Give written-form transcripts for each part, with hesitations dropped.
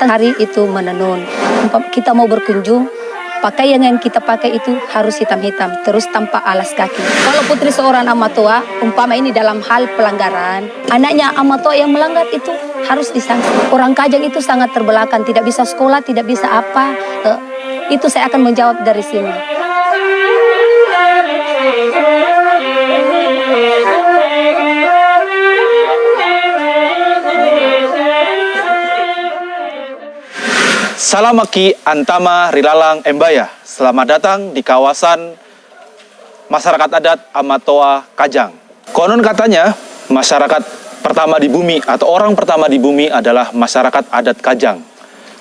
hari itu menenun. Kita mau berkunjung, pakaian yang kita pakai itu harus hitam-hitam, terus tanpa alas kaki. Kalau putri seorang amatua, umpama ini dalam hal pelanggaran, anaknya amatua yang melanggar itu harus disanksi. Orang Kajang itu sangat terbelakang, tidak bisa sekolah, tidak bisa apa. Itu saya akan menjawab dari sini. Salamaki Antama Rilalang Embaya. Selamat datang di kawasan masyarakat adat Amatoa Kajang. Konon katanya masyarakat pertama di bumi atau orang pertama di bumi adalah masyarakat adat Kajang.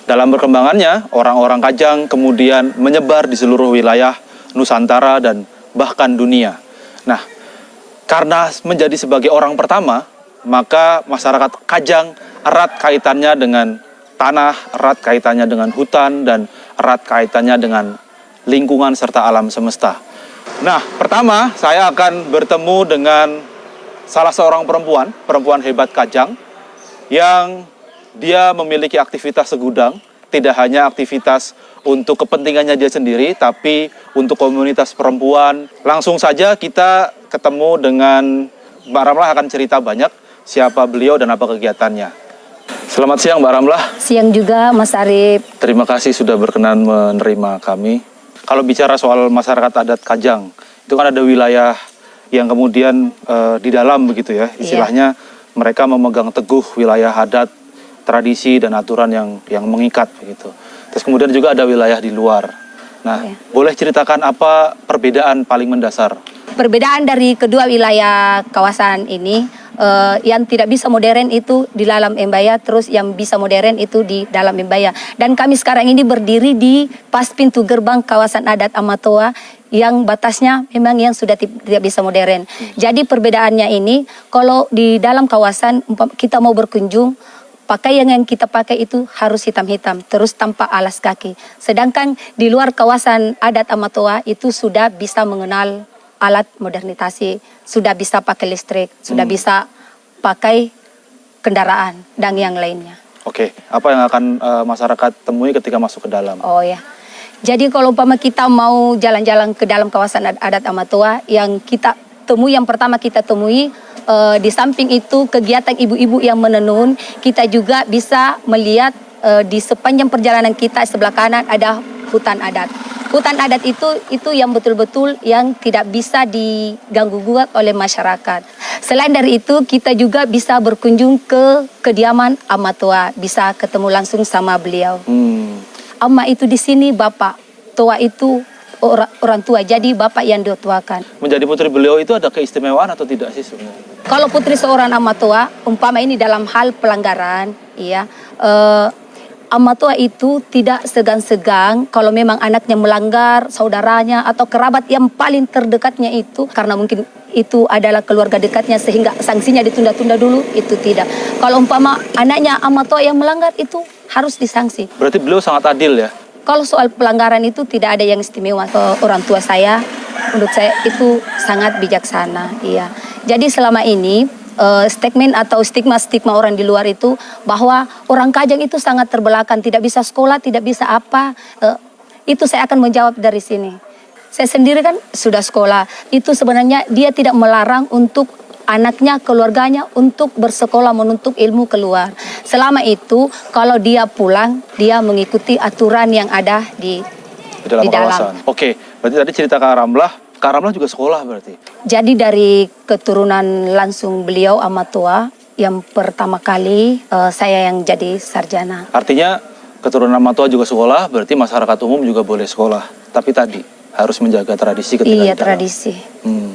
Dalam perkembangannya, orang-orang Kajang kemudian menyebar di seluruh wilayah Nusantara dan bahkan dunia. Nah, karena menjadi sebagai orang pertama, maka masyarakat Kajang erat kaitannya dengan tanah, erat kaitannya dengan hutan, dan erat kaitannya dengan lingkungan serta alam semesta. Nah, pertama saya akan bertemu dengan salah seorang perempuan hebat Kajang, yang dia memiliki aktivitas segudang, tidak hanya aktivitas untuk kepentingannya dia sendiri, tapi untuk komunitas perempuan. Langsung saja kita ketemu dengan Mbak Ramlah, akan cerita banyak siapa beliau dan apa kegiatannya. Selamat siang Mbak Ramlah. Siang juga Mas Arif. Terima kasih sudah berkenan menerima kami. Kalau bicara soal masyarakat adat Kajang, itu kan ada wilayah yang kemudian di dalam begitu ya, istilahnya mereka memegang teguh wilayah adat, tradisi dan aturan yang mengikat begitu. Terus kemudian juga ada wilayah di luar. Nah, boleh ceritakan apa perbedaan paling mendasar? Perbedaan dari kedua wilayah kawasan ini, yang tidak bisa modern itu di dalam Embaya, terus yang bisa modern itu di dalam Embaya. Dan kami sekarang ini berdiri di pas pintu gerbang kawasan adat Amatoa, yang batasnya memang yang sudah tidak bisa modern. Jadi perbedaannya ini, kalau di dalam kawasan kita mau berkunjung, pakaian yang kita pakai itu harus hitam-hitam, terus tanpa alas kaki. Sedangkan di luar kawasan adat Amatoa itu sudah bisa mengenal alat modernisasi, sudah bisa pakai listrik, sudah bisa pakai kendaraan dan yang lainnya. Oke, apa yang akan masyarakat temui ketika masuk ke dalam? Oh ya, jadi kalau umpama kita mau jalan-jalan ke dalam kawasan adat Amatoa, yang kita temui, yang pertama kita temui, di samping itu kegiatan ibu-ibu yang menenun, kita juga bisa melihat di sepanjang perjalanan kita sebelah kanan ada hutan adat. Hutan adat itu yang betul-betul yang tidak bisa diganggu-gugat oleh masyarakat. Selain dari itu, kita juga bisa berkunjung ke kediaman Amatoa, bisa ketemu langsung sama beliau. Amma itu di sini bapak, tua itu orang tua, jadi bapak yang dituakan. Menjadi putri beliau itu ada keistimewaan atau tidak sih sebenarnya? Kalau putri seorang Amatoa, umpama ini dalam hal pelanggaran, Amatoa itu tidak segan-segan kalau memang anaknya melanggar, saudaranya atau kerabat yang paling terdekatnya itu, karena mungkin itu adalah keluarga dekatnya sehingga sanksinya ditunda-tunda dulu, itu tidak. Kalau umpama anaknya Amatoa yang melanggar itu harus disanksi. Berarti beliau sangat adil ya? Kalau soal pelanggaran itu tidak ada yang istimewa. Orang tua saya, menurut saya itu sangat bijaksana. Iya. Jadi selama ini statement atau stigma orang di luar itu bahwa orang Kajang itu sangat terbelakang, tidak bisa sekolah, tidak bisa apa. Itu saya akan menjawab dari sini. Saya sendiri kan sudah sekolah. Itu sebenarnya dia tidak melarang untuk anaknya, keluarganya untuk bersekolah, menuntut ilmu keluar. Selama itu kalau dia pulang, dia mengikuti aturan yang ada di dalam kawasan. Oke, berarti tadi cerita Kak Ramlah juga sekolah berarti? Jadi dari keturunan langsung beliau Amatoa, yang pertama kali saya yang jadi sarjana. Artinya keturunan Amatoa juga sekolah, berarti masyarakat umum juga boleh sekolah. Tapi tadi harus menjaga tradisi ketika Iya, tradisi.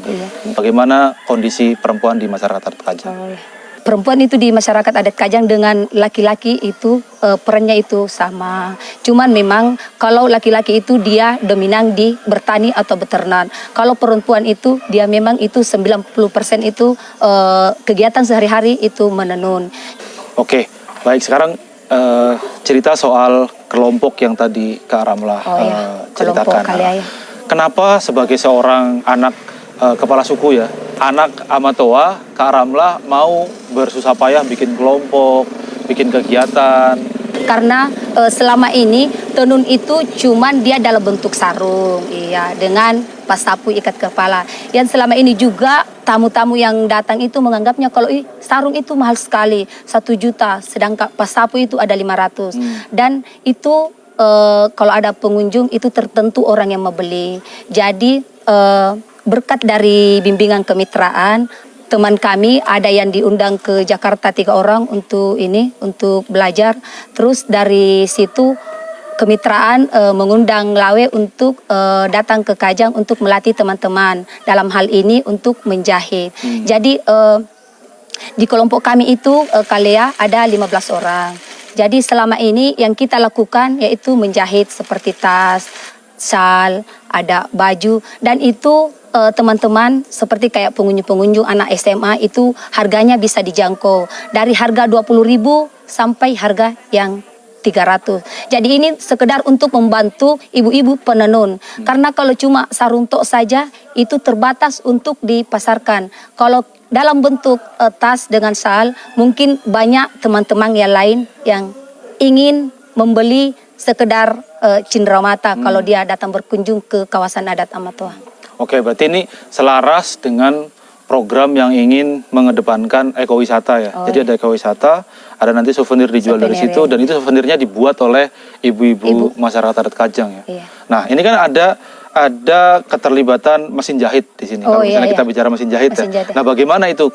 Iya. Bagaimana kondisi perempuan di masyarakat adat Kajang? Perempuan itu di masyarakat adat Kajang dengan laki-laki itu perannya itu sama. Cuman memang kalau laki-laki itu dia dominan di bertani atau beternak. Kalau perempuan itu dia memang itu 90% itu kegiatan sehari-hari itu menenun. Oke, baik, sekarang cerita soal kelompok yang tadi Kak Ramlah ceritakan. Kenapa sebagai seorang anak kepala suku ya, anak Amatoa, Kak Ramlah mau bersusah payah bikin kelompok, bikin kegiatan, karena selama ini tenun itu cuman dia dalam bentuk sarung, iya, dengan pasapu ikat kepala. Yang selama ini juga tamu-tamu yang datang itu menganggapnya kalau sarung itu mahal sekali, 1 juta, sedangkan pasapu itu ada 500. Dan itu kalau ada pengunjung itu tertentu orang yang membeli. Jadi berkat dari bimbingan kemitraan, teman kami ada yang diundang ke Jakarta 3 orang untuk belajar. Terus dari situ kemitraan mengundang Lawe untuk datang ke Kajang untuk melatih teman-teman dalam hal ini untuk menjahit. Jadi di kelompok kami itu Kalea ada 15 orang. Jadi selama ini yang kita lakukan yaitu menjahit seperti tas, shawl, ada baju, dan itu teman-teman seperti kayak pengunjung-pengunjung anak SMA itu harganya bisa dijangkau dari harga 20.000 sampai harga yang 300. Jadi ini sekedar untuk membantu ibu-ibu penenun. Karena kalau cuma sarung tok saja itu terbatas untuk dipasarkan. Kalau dalam bentuk tas dengan shawl mungkin banyak teman-teman yang lain yang ingin membeli sekedar cenderamata kalau dia datang berkunjung ke kawasan adat Amatoa. Oke, berarti ini selaras dengan program yang ingin mengedepankan ekowisata ya. Jadi ada ekowisata, ada nanti souvenir dijual dari situ, dan itu souvenirnya dibuat oleh ibu-ibu masyarakat adat Kajang ya. Iya. Nah, ini kan ada keterlibatan mesin jahit di sini. Kalau misalnya kita bicara mesin jahit ya. Nah, bagaimana itu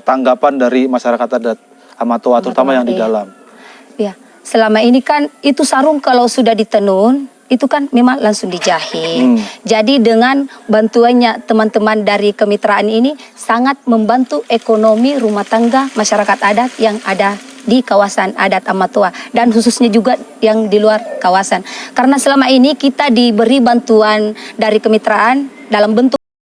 tanggapan dari masyarakat adat Amatoa terutama yang di dalam? Iya. Selama ini kan itu sarung kalau sudah ditenun itu kan memang langsung dijahit. Jadi dengan bantuannya teman-teman dari kemitraan ini sangat membantu ekonomi rumah tangga masyarakat adat yang ada di kawasan adat Amatoa dan khususnya juga yang di luar kawasan. Karena selama ini kita diberi bantuan dari kemitraan dalam bentuk